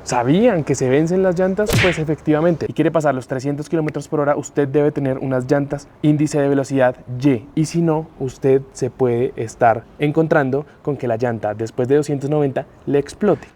¿Sabían que se vencen las llantas? Pues efectivamente, si quiere pasar los 300 km por hora, usted debe tener unas llantas índice de velocidad Y si no, usted se puede estar encontrando con que la llanta después de 290 le explote.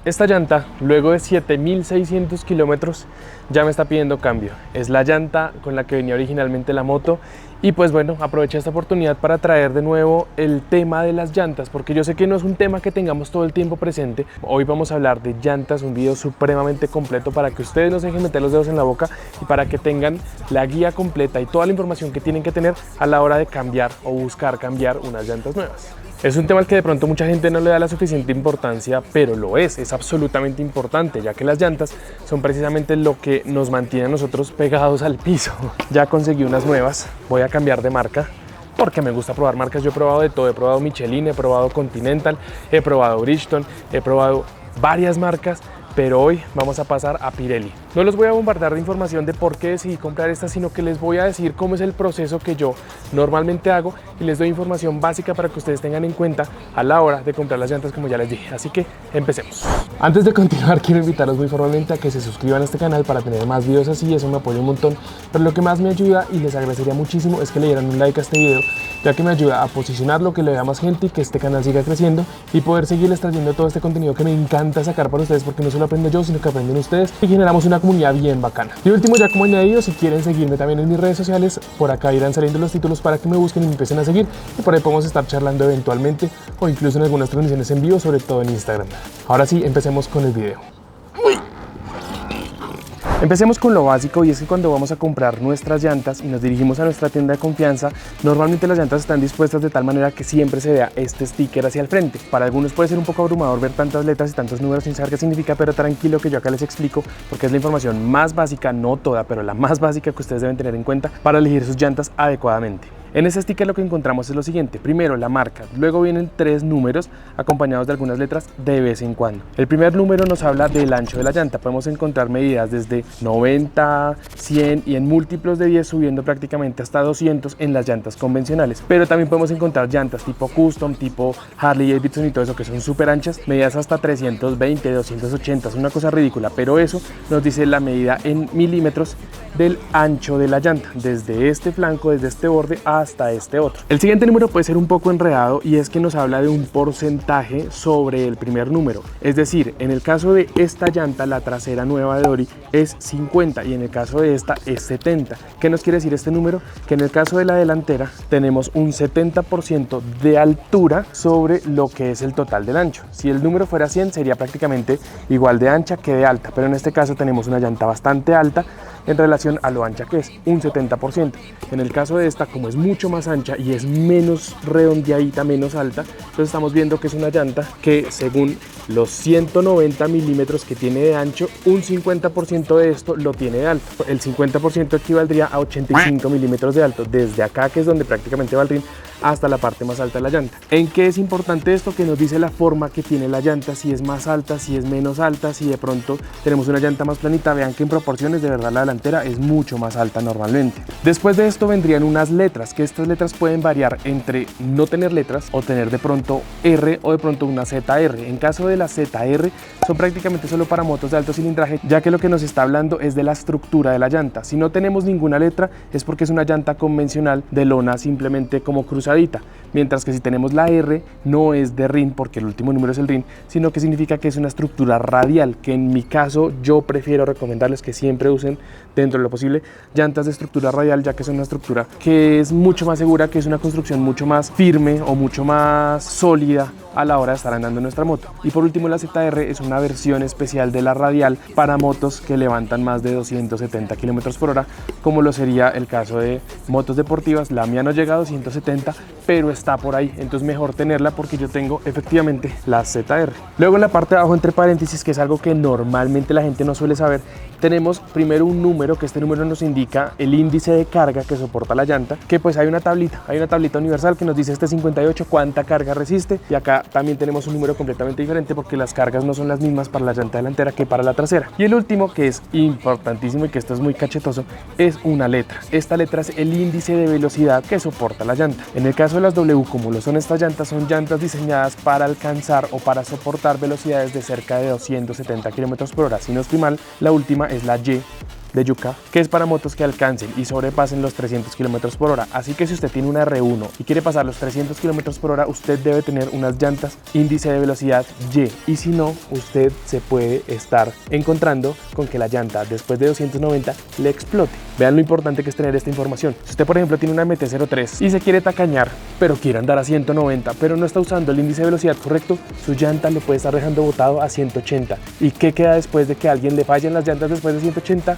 Esta llanta, luego de 7600 kilómetros, ya me está pidiendo cambio. Es la llanta con la que venía originalmente la moto. Y pues bueno, aproveché esta oportunidad para traer de nuevo el tema de las llantas, porque yo sé que no es un tema que tengamos todo el tiempo presente. Hoy vamos a hablar de llantas, un video supremamente completo para que ustedes no se dejen meter los dedos en la boca y para que tengan la guía completa y toda la información que tienen que tener a la hora de cambiar o buscar cambiar unas llantas nuevas. Es un tema al que de pronto mucha gente no le da la suficiente importancia, pero lo es absolutamente importante, ya que las llantas son precisamente lo que nos mantiene a nosotros pegados al piso. Ya conseguí unas nuevas, voy a cambiar de marca porque me gusta probar marcas. Yo he probado de todo, he probado Michelin, he probado Continental, he probado Bridgestone, he probado varias marcas, pero hoy vamos a pasar a Pirelli. No los voy a bombardear de información de por qué decidí comprar esta, sino que les voy a decir cómo es el proceso que yo normalmente hago y les doy información básica para que ustedes tengan en cuenta a la hora de comprar las llantas, como ya les dije. Así que empecemos. Antes de continuar, quiero invitarlos muy formalmente a que se suscriban a este canal para tener más videos así. Eso me apoya un montón, pero lo que más me ayuda y les agradecería muchísimo es que le dieran un like a este video, ya que me ayuda a posicionarlo, que le vea más gente y que este canal siga creciendo y poder seguirles trayendo todo este contenido que me encanta sacar para ustedes, porque no solo aprendo yo, sino que aprenden ustedes y generamos una comunidad bien bacana. Y último, ya como añadido, si quieren seguirme también en mis redes sociales, por acá irán saliendo los títulos para que me busquen y me empiecen a seguir, y por ahí podemos estar charlando eventualmente o incluso en algunas transmisiones en vivo, sobre todo en Instagram. Ahora sí, empecemos con el video. Empecemos con lo básico, y es que cuando vamos a comprar nuestras llantas y nos dirigimos a nuestra tienda de confianza, normalmente las llantas están dispuestas de tal manera que siempre se vea este sticker hacia el frente. Para algunos puede ser un poco abrumador ver tantas letras y tantos números sin saber qué significa, pero tranquilo que yo acá les explico, porque es la información más básica, no toda, pero la más básica que ustedes deben tener en cuenta para elegir sus llantas adecuadamente. En este sticker lo que encontramos es lo siguiente: primero la marca, luego vienen 3 números acompañados de algunas letras de vez en cuando. El primer número nos habla del ancho de la llanta. Podemos encontrar medidas desde 90, 100 y en múltiplos de 10 subiendo prácticamente hasta 200 en las llantas convencionales, pero también podemos encontrar llantas tipo custom, tipo Harley Davidson y todo eso, que son súper anchas, medidas hasta 320, 280, es una cosa ridícula, pero eso nos dice la medida en milímetros del ancho de la llanta, desde este flanco, desde este borde hasta este otro. El siguiente número puede ser un poco enredado, y es que nos habla de un porcentaje sobre el primer número. Es decir, en el caso de esta llanta, la trasera nueva de Dory es 50 y en el caso de esta es 70. ¿Qué nos quiere decir este número? Que en el caso de la delantera tenemos un 70% de altura sobre lo que es el total del ancho. Si el número fuera 100 sería prácticamente igual de ancha que de alta, pero en este caso tenemos una llanta bastante alta en relación a lo ancha que es, un 70%. En el caso de esta, como es mucho más ancha y es menos redondeadita, menos alta, entonces estamos viendo que es una llanta que, según los 190 milímetros que tiene de ancho, un 50% de esto lo tiene de alto. El 50% equivaldría a 85 milímetros de alto, desde acá, que es donde prácticamente va el rin, hasta la parte más alta de la llanta. ¿En qué es importante esto? Que nos dice la forma que tiene la llanta, si es más alta, si es menos alta, si de pronto tenemos una llanta más planita. Vean que en proporciones de verdad la delantera es mucho más alta normalmente. Después de esto vendrían unas letras, que estas letras pueden variar entre no tener letras o tener de pronto R o de pronto una ZR. En caso de la ZR son prácticamente solo para motos de alto cilindraje, ya que lo que nos está hablando es de la estructura de la llanta. Si no tenemos ninguna letra es porque es una llanta convencional de lona, simplemente como cruzadita, mientras que si tenemos la R no es de rin, porque el último número es el rin, sino que significa que es una estructura radial, que en mi caso yo prefiero recomendarles que siempre usen, dentro de lo posible, llantas de estructura radial, ya que es una estructura que es mucho más segura, que es una construcción mucho más firme o mucho más sólida a la hora de estar andando en nuestra moto. Y por último, la ZR es una versión especial de la radial para motos que levantan más de 270 km por hora, como lo sería el caso de motos deportivas. La mía no llega a 270, pero está por ahí, entonces mejor tenerla, porque yo tengo efectivamente la ZR. Luego en la parte de abajo, entre paréntesis, que es algo que normalmente la gente no suele saber, tenemos primero un número, que este número nos indica el índice de carga que soporta la llanta, que pues hay una tablita universal que nos dice este 58 cuánta carga resiste, y acá también tenemos un número completamente diferente porque las cargas no son las mismas para la llanta delantera que para la trasera. Y el último, que es importantísimo y que esto es muy cachetoso, es una letra. Esta letra es el índice de velocidad que soporta la llanta. En el caso de las W, como lo son estas llantas, son llantas diseñadas para alcanzar o para soportar velocidades de cerca de 270 km/h. Si no estoy mal, la última es la Y de Yuka, que es para motos que alcancen y sobrepasen los 300 km/h. Así que si usted tiene una R1 y quiere pasar los 300 km/h, usted debe tener unas llantas índice de velocidad Y, y si no, usted se puede estar encontrando con que la llanta después de 290 le explote. Vean lo importante que es tener esta información. Si usted, por ejemplo, tiene una MT-03 y se quiere tacañar, pero quiere andar a 190, pero no está usando el índice de velocidad correcto, su llanta lo puede estar dejando botado a 180. ¿Y qué queda después de que a alguien le fallen las llantas después de 180?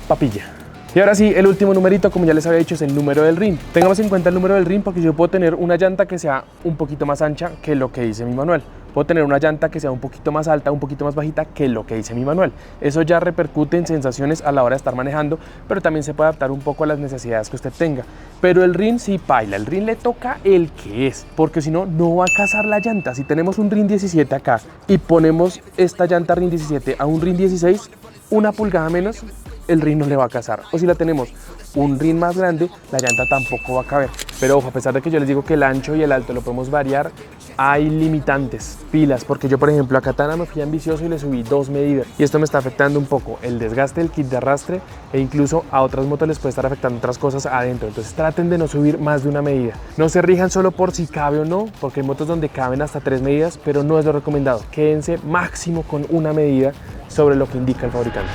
Y ahora sí, el último numerito, como ya les había dicho, es el número del rin. Tengamos en cuenta el número del rin porque yo puedo tener una llanta que sea un poquito más ancha que lo que dice mi manual. Puedo tener una llanta que sea un poquito más alta, un poquito más bajita que lo que dice mi manual. Eso ya repercute en sensaciones a la hora de estar manejando, pero también se puede adaptar un poco a las necesidades que usted tenga. Pero el rin sí paila, el rin le toca el que es, porque si no, no va a cazar la llanta. Si tenemos un rin 17 acá y ponemos esta llanta rin 17 a un rin 16, una pulgada menos, el rin no le va a cazar. O si la tenemos un rin más grande, la llanta tampoco va a caber. Pero ojo, a pesar de que yo les digo que el ancho y el alto lo podemos variar, hay limitantes, pilas, porque yo por ejemplo a Katana me fui ambicioso y le subí 2 medidas y esto me está afectando un poco el desgaste del kit de arrastre e incluso a otras motos les puede estar afectando otras cosas adentro. Entonces traten de no subir más de una medida, no se rijan solo por si cabe o no, porque hay motos donde caben hasta 3 medidas, pero no es lo recomendado. Quédense máximo con una medida sobre lo que indica el fabricante.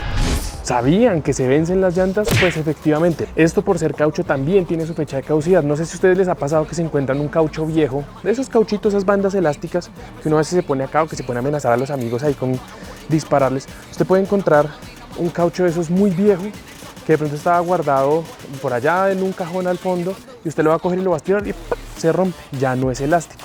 ¿Sabían que se vencen las llantas? Pues efectivamente, esto por ser caucho también tiene su fecha de caducidad. No sé si a ustedes les ha pasado que se encuentran un caucho viejo, de esos cauchitos, esas bandas elásticas que uno a veces se pone acá o que se pone a amenazar a los amigos ahí con dispararles. Usted puede encontrar un caucho de esos muy viejo que de pronto estaba guardado por allá en un cajón al fondo y usted lo va a coger y lo va a estirar y ¡pum!, se rompe, ya no es elástico.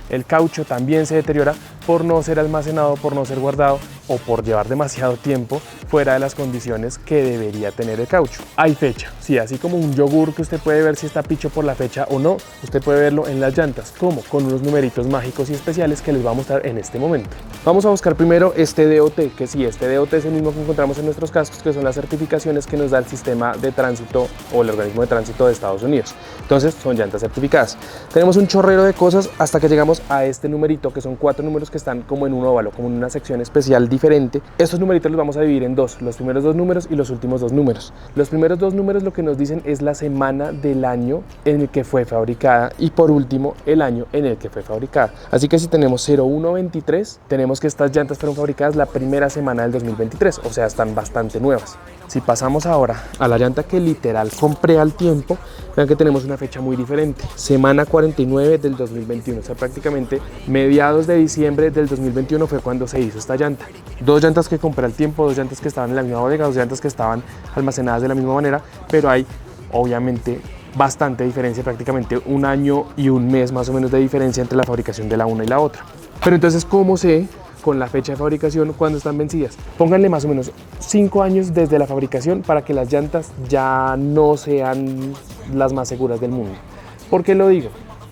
El caucho también se deteriora por no ser almacenado, por no ser guardado o por llevar demasiado tiempo fuera de las condiciones que debería tener el caucho. Hay fecha, sí, así como un yogur que usted puede ver si está picho por la fecha o no, usted puede verlo en las llantas, como con unos numeritos mágicos y especiales que les voy a mostrar en este momento. Vamos a buscar primero este DOT, que sí, este DOT es el mismo que encontramos en nuestros cascos, que son las certificaciones que nos da el sistema de tránsito o el organismo de tránsito de Estados Unidos. Entonces son llantas certificadas. Tenemos un chorrero de cosas hasta que llegamos a este numerito, que son 4 números que están como en un óvalo, como en una sección especial diferente. Estos numeritos los vamos a dividir en dos, los primeros 2 números y los últimos 2 números. Los primeros 2 números lo que nos dicen es la semana del año en el que fue fabricada y por último el año en el que fue fabricada. Así que si tenemos 0123, tenemos que estas llantas fueron fabricadas la primera semana del 2023, o sea, están bastante nuevas. Si pasamos ahora a la llanta que literal compré al tiempo, vean que tenemos una fecha muy diferente, semana 49 del 2021, o sea, prácticamente mediados de diciembre del 2021 fue cuando se hizo esta llanta. 2 llantas que compré al tiempo, 2 llantas que estaban en la misma bodega, 2 llantas que estaban almacenadas de la misma manera, pero hay obviamente bastante diferencia, prácticamente 1 año y 1 mes más o menos de diferencia entre la fabricación de la una y la otra. Pero entonces, ¿cómo sé con la fecha de fabricación cuando están vencidas? Pónganle más o menos 5 años desde la fabricación para que las llantas ya no sean las más seguras del mundo. ¿Por qué lo digo?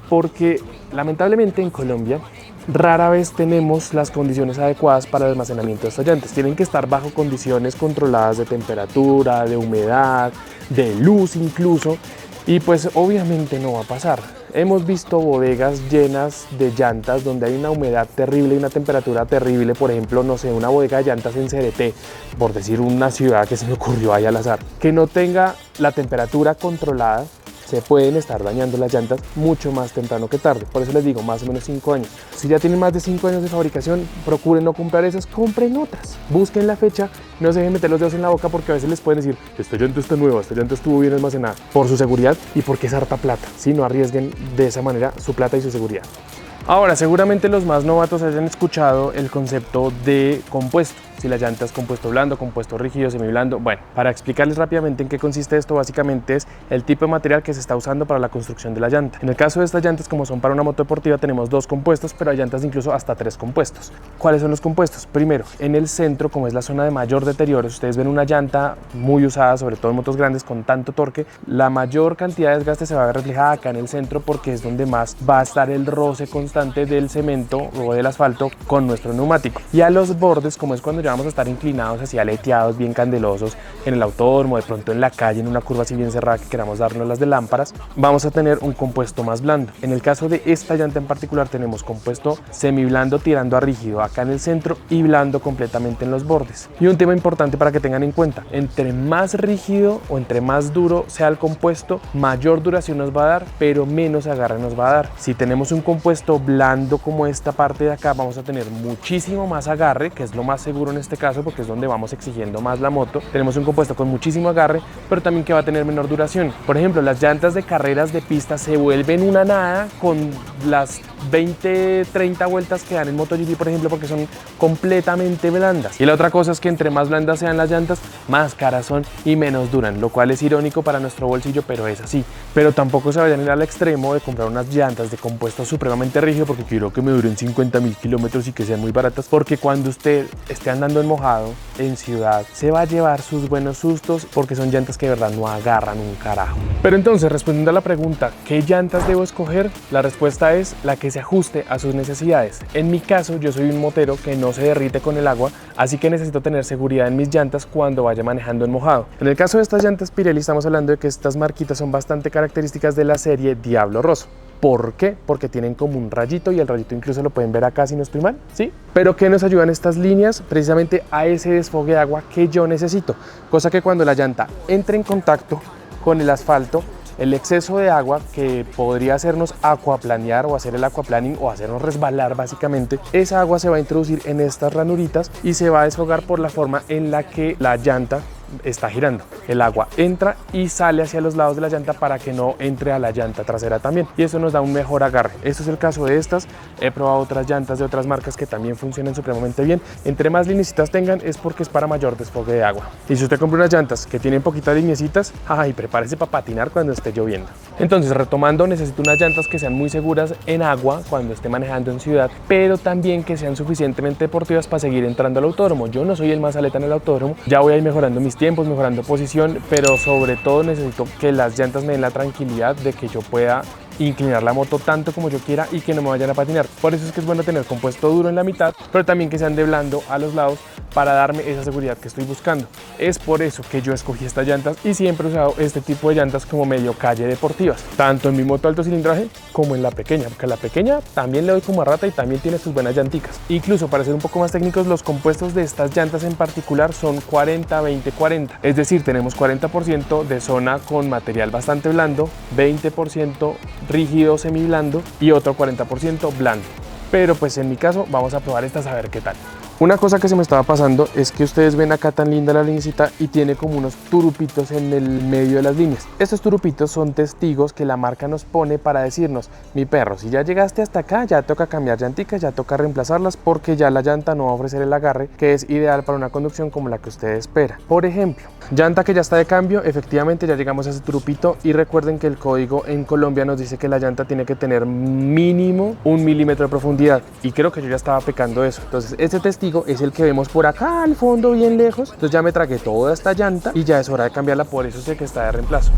Porque lamentablemente en Colombia rara vez tenemos las condiciones adecuadas para el almacenamiento de estas llantas. Tienen que estar bajo condiciones controladas de temperatura, de humedad, de luz incluso, y pues obviamente no va a pasar. Hemos visto bodegas llenas de llantas donde hay una humedad terrible y una temperatura terrible, por ejemplo, no sé, una bodega de llantas en Cereté, por decir una ciudad que se me ocurrió ahí al azar, que no tenga la temperatura controlada. Se pueden estar dañando las llantas mucho más temprano que tarde. Por eso les digo, más o menos 5 años. Si ya tienen más de 5 años de fabricación, procuren no comprar esas, compren otras. Busquen la fecha, no se dejen meter los dedos en la boca porque a veces les pueden decir, esta llanta está nueva, esta llanta estuvo bien almacenada. Por su seguridad y porque es harta plata. Si no arriesguen de esa manera su plata y su seguridad. Ahora, seguramente los más novatos hayan escuchado el concepto de compuesto. Si la llanta es compuesto blando, compuesto rígido, semiblando. Bueno, para explicarles rápidamente en qué consiste esto, básicamente es el tipo de material que se está usando para la construcción de la llanta. En el caso de estas llantas, como son para una moto deportiva, tenemos 2 compuestos, pero hay llantas incluso hasta 3 compuestos. ¿Cuáles son los compuestos? Primero, en el centro, como es la zona de mayor deterioro, si ustedes ven una llanta muy usada, sobre todo en motos grandes con tanto torque, la mayor cantidad de desgaste se va a ver reflejada acá en el centro porque es donde más va a estar el roce constante del cemento o del asfalto con nuestro neumático. Y a los bordes, como es cuando ya ya vamos a estar inclinados hacia aleteados, bien candelosos en el autódromo, de pronto en la calle, en una curva así bien cerrada que queramos darnos las de lámparas, vamos a tener un compuesto más blando. En el caso de esta llanta en particular tenemos compuesto semiblando tirando a rígido acá en el centro y blando completamente en los bordes. Y un tema importante para que tengan en cuenta, entre más rígido o entre más duro sea el compuesto, mayor duración nos va a dar, pero menos agarre nos va a dar. Si tenemos un compuesto blando como esta parte de acá, vamos a tener muchísimo más agarre, que es lo más seguro en este caso porque es donde vamos exigiendo más la moto. Tenemos un compuesto con muchísimo agarre, pero también que va a tener menor duración. Por ejemplo, las llantas de carreras de pista se vuelven una nada con las 20-30 vueltas que dan en MotoGP, por ejemplo, porque son completamente blandas. Y la otra cosa es que entre más blandas sean las llantas, más caras son y menos duran, lo cual es irónico para nuestro bolsillo, pero es así. Pero tampoco se vayan a ir al extremo de comprar unas llantas de compuesto supremamente rígido porque quiero que me duren 50.000 kilómetros y que sean muy baratas, porque cuando usted esté andando en mojado en ciudad se va a llevar sus buenos sustos porque son llantas que de verdad no agarran un carajo. Pero entonces, respondiendo a la pregunta, ¿qué llantas debo escoger? La respuesta es la que se ajuste a sus necesidades. En mi caso, yo soy un motero que no se derrite con el agua, así que necesito tener seguridad en mis llantas cuando vaya manejando en mojado. En el caso de estas llantas Pirelli, estamos hablando de que estas marquitas son bastante características de la serie Diablo Rosso. ¿Por qué? Porque tienen como un rayito y el rayito incluso lo pueden ver acá si no estoy mal, ¿sí? Pero ¿qué nos ayudan estas líneas? Precisamente a ese desfogue de agua que yo necesito, cosa que cuando la llanta entre en contacto con el asfalto, el exceso de agua que podría hacernos aquaplanear o hacer el aquaplaning o hacernos resbalar básicamente, esa agua se va a introducir en estas ranuritas y se va a desfogar por la forma en la que la llanta está girando. El agua entra y sale hacia los lados de la llanta para que no entre a la llanta trasera también, y eso nos da un mejor agarre. Esto es el caso de estas. He probado otras llantas de otras marcas que también funcionan supremamente bien. Entre más lineecitas tengan es porque es para mayor desfogue de agua. Y si usted compra unas llantas que tienen poquitas lineecitas, ay, prepárese para patinar cuando esté lloviendo. Entonces, retomando, necesito unas llantas que sean muy seguras en agua cuando esté manejando en ciudad, pero también que sean suficientemente deportivas para seguir entrando al autódromo. Yo no soy el más aleta en el autódromo, ya voy a ir mejorando mis tiempos, mejorando posición, pero sobre todo necesito que las llantas me den la tranquilidad de que yo pueda inclinar la moto tanto como yo quiera y que no me vayan a patinar. Por eso es que es bueno tener compuesto duro en la mitad, pero también que sean de blando a los lados para darme esa seguridad que estoy buscando. Es por eso que yo escogí estas llantas y siempre he usado este tipo de llantas como medio calle deportivas, tanto en mi moto alto cilindraje como en la pequeña, porque a la pequeña también le doy como a rata y también tiene sus buenas llanticas. Incluso para ser un poco más técnicos, los compuestos de estas llantas en particular son 40-20-40, es decir, tenemos 40% de zona con material bastante blando, 20% rígido semiblando y otro 40% blando. Pero pues en mi caso vamos a probar estas a ver qué tal. Una cosa que se me estaba pasando es que ustedes ven acá tan linda la linecita y tiene como unos turupitos en el medio de las líneas. Estos turupitos son testigos que la marca nos pone para decirnos: mi perro, si ya llegaste hasta acá, ya toca cambiar llanticas, ya toca reemplazarlas porque ya la llanta no va a ofrecer el agarre que es ideal para una conducción como la que usted espera. Por ejemplo, llanta que ya está de cambio, efectivamente ya llegamos a ese turupito y recuerden que el código en Colombia nos dice que la llanta tiene que tener mínimo 1 milímetro de profundidad y creo que yo ya estaba pecando eso. Entonces este testigo es el que vemos por acá al fondo bien lejos. Entonces ya me tragué toda esta llanta y ya es hora de cambiarla, por eso sé que está de reemplazo.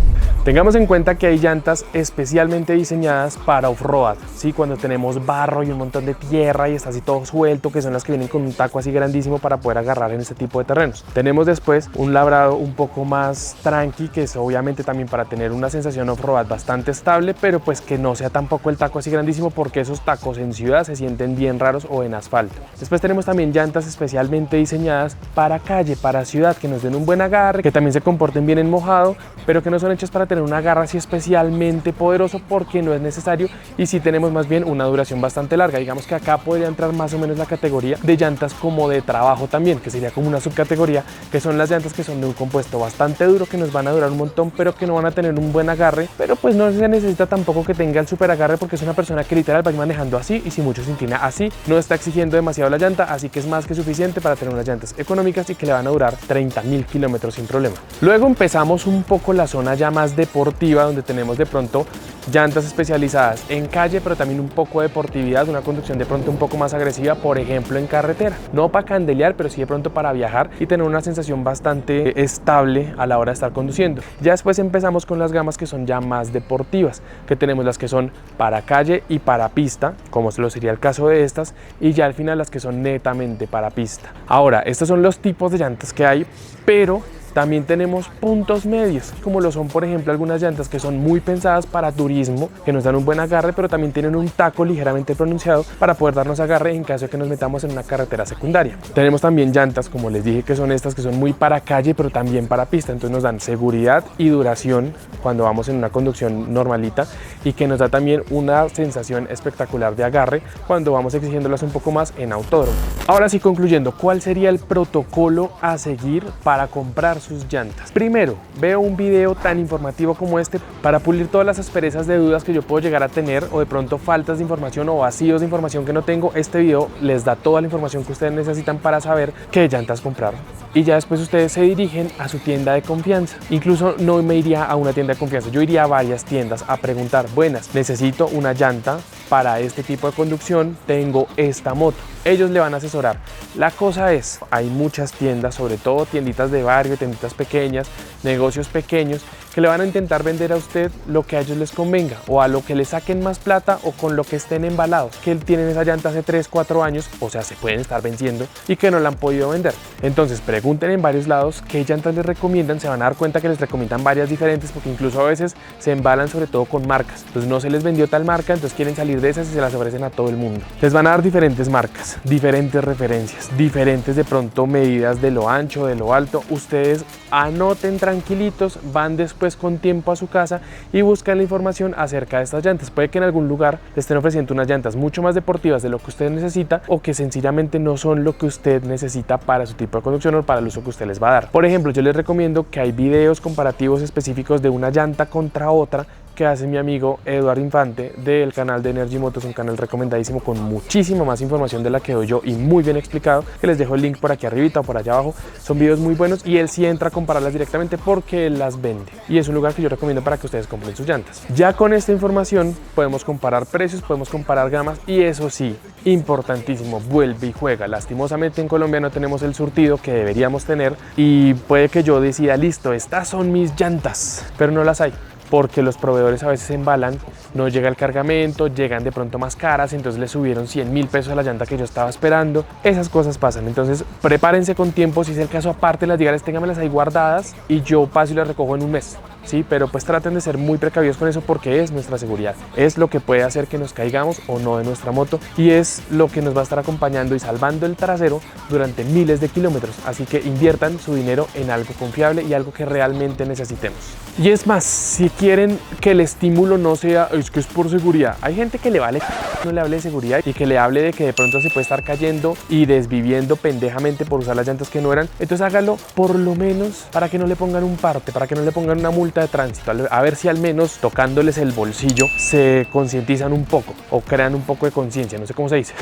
Tengamos en cuenta que hay llantas especialmente diseñadas para off-road, ¿sí? Cuando tenemos barro y un montón de tierra y está así todo suelto, que son las que vienen con un taco así grandísimo para poder agarrar en este tipo de terrenos. Tenemos después un labrado un poco más tranqui, que es obviamente también para tener una sensación off-road bastante estable, pero pues que no sea tampoco el taco así grandísimo, porque esos tacos en ciudad se sienten bien raros o en asfalto. Después tenemos también llantas especialmente diseñadas para calle, para ciudad, que nos den un buen agarre, que también se comporten bien en mojado, pero que no son hechas para tener un agarre así especialmente poderoso, porque no es necesario, y sí tenemos más bien una duración bastante larga. Digamos que acá podría entrar más o menos la categoría de llantas como de trabajo también, que sería como una subcategoría, que son las llantas que son de un compuesto bastante duro, que nos van a durar un montón, pero que no van a tener un buen agarre, pero pues no se necesita tampoco que tenga el super agarre, porque es una persona que literal va a ir manejando así, y si mucho se inclina así, no está exigiendo demasiado la llanta, así que es más que suficiente para tener unas llantas económicas y que le van a durar 30.000 kilómetros sin problema. Luego empezamos un poco la zona ya más deportiva, donde tenemos de pronto llantas especializadas en calle, pero también un poco de deportividad, una conducción de pronto un poco más agresiva, por ejemplo en carretera. No para candelear, pero sí de pronto para viajar y tener una sensación bastante estable a la hora de estar conduciendo. Ya después empezamos con las gamas que son ya más deportivas, que tenemos las que son para calle y para pista, como se lo sería el caso de estas, y ya al final las que son netamente para pista. Ahora, estos son los tipos de llantas que hay, pero también tenemos puntos medios, como lo son por ejemplo algunas llantas que son muy pensadas para turismo, que nos dan un buen agarre, pero también tienen un taco ligeramente pronunciado para poder darnos agarre en caso de que nos metamos en una carretera secundaria. Tenemos también llantas, como les dije, que son estas que son muy para calle, pero también para pista, entonces nos dan seguridad y duración cuando vamos en una conducción normalita, y que nos da también una sensación espectacular de agarre cuando vamos exigiéndolas un poco más en autódromo. Ahora sí, concluyendo, ¿cuál sería el protocolo a seguir para comprar sus llantas? Primero, veo un video tan informativo como este para pulir todas las asperezas de dudas que yo puedo llegar a tener, o de pronto faltas de información o vacíos de información que no tengo. Este video les da toda la información que ustedes necesitan para saber qué llantas comprar, y ya después ustedes se dirigen a su tienda de confianza. Incluso no me iría a una tienda de confianza, yo iría a varias tiendas a preguntar: buenas, necesito una llanta para este tipo de conducción, tengo esta moto. Ellos le van a asesorar. La cosa es, hay muchas tiendas, sobre todo tienditas de barrio, tienditas pequeñas, negocios pequeños, que le van a intentar vender a usted lo que a ellos les convenga, o a lo que le saquen más plata, o con lo que estén embalados, que tienen esa llanta hace 3, 4 años, o sea, se pueden estar venciendo y que no la han podido vender. Entonces pregunten en varios lados qué llantas les recomiendan. Se van a dar cuenta que les recomiendan varias diferentes, porque incluso a veces se embalan sobre todo con marcas. Entonces no se les vendió tal marca, entonces quieren salir de esas y se las ofrecen a todo el mundo. Les van a dar diferentes marcas, diferentes referencias, diferentes de pronto medidas de lo ancho, de lo alto. Ustedes anoten tranquilitos, van después con tiempo a su casa y buscan la información acerca de estas llantas. Puede que en algún lugar le estén ofreciendo unas llantas mucho más deportivas de lo que usted necesita, o que sencillamente no son lo que usted necesita para su tipo de conducción o para el uso que usted les va a dar. Por ejemplo, yo les recomiendo que hay videos comparativos específicos de una llanta contra otra que hace mi amigo Eduardo Infante del canal de Energy Motos, un canal recomendadísimo con muchísima más información de la que doy yo y muy bien explicado, que les dejo el link por aquí arribita o por allá abajo. Son videos muy buenos y él sí entra a compararlas directamente porque él las vende, y es un lugar que yo recomiendo para que ustedes compren sus llantas. Ya con esta información podemos comparar precios, podemos comparar gamas, y eso sí, importantísimo, vuelve y juega. Lastimosamente en Colombia no tenemos el surtido que deberíamos tener, y puede que yo decida: listo, estas son mis llantas, pero no las hay, porque los proveedores a veces se embalan, no llega el cargamento, llegan de pronto más caras, entonces le subieron 100.000 pesos a la llanta que yo estaba esperando. Esas cosas pasan, entonces prepárense con tiempo. Si es el caso, aparte las dígales, ténganmelas ahí guardadas y yo paso y las recojo en un mes. Sí, pero pues traten de ser muy precavidos con eso, porque es nuestra seguridad, es lo que puede hacer que nos caigamos o no de nuestra moto, y es lo que nos va a estar acompañando y salvando el trasero durante miles de kilómetros. Así que inviertan su dinero en algo confiable y algo que realmente necesitemos. Y es más, si quieren que el estímulo no sea es que es por seguridad, hay gente que le vale, no le hable de seguridad y que le hable de que de pronto se puede estar cayendo y desviviendo pendejamente por usar las llantas que no eran. Entonces hágalo por lo menos para que no le pongan un parte, para que no le pongan una multa de tránsito, a ver si al menos tocándoles el bolsillo se concientizan un poco o crean un poco de conciencia, no sé cómo se dice.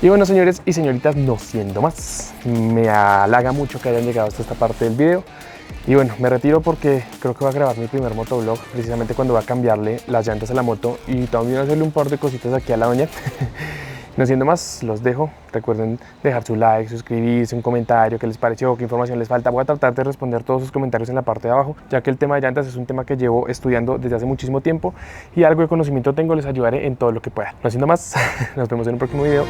Y bueno, señores y señoritas, no siendo más, me halaga mucho que hayan llegado hasta esta parte del video. Y bueno, me retiro porque creo que voy a grabar mi primer motovlog precisamente cuando voy a cambiarle las llantas a la moto y también hacerle un par de cositas aquí a la doña. No siendo más, los dejo. Recuerden dejar su like, suscribirse, un comentario, qué les pareció, qué información les falta. Voy a tratar de responder todos sus comentarios en la parte de abajo, ya que el tema de llantas es un tema que llevo estudiando desde hace muchísimo tiempo y algo de conocimiento tengo. Les ayudaré en todo lo que pueda. No siendo más, nos vemos en un próximo video.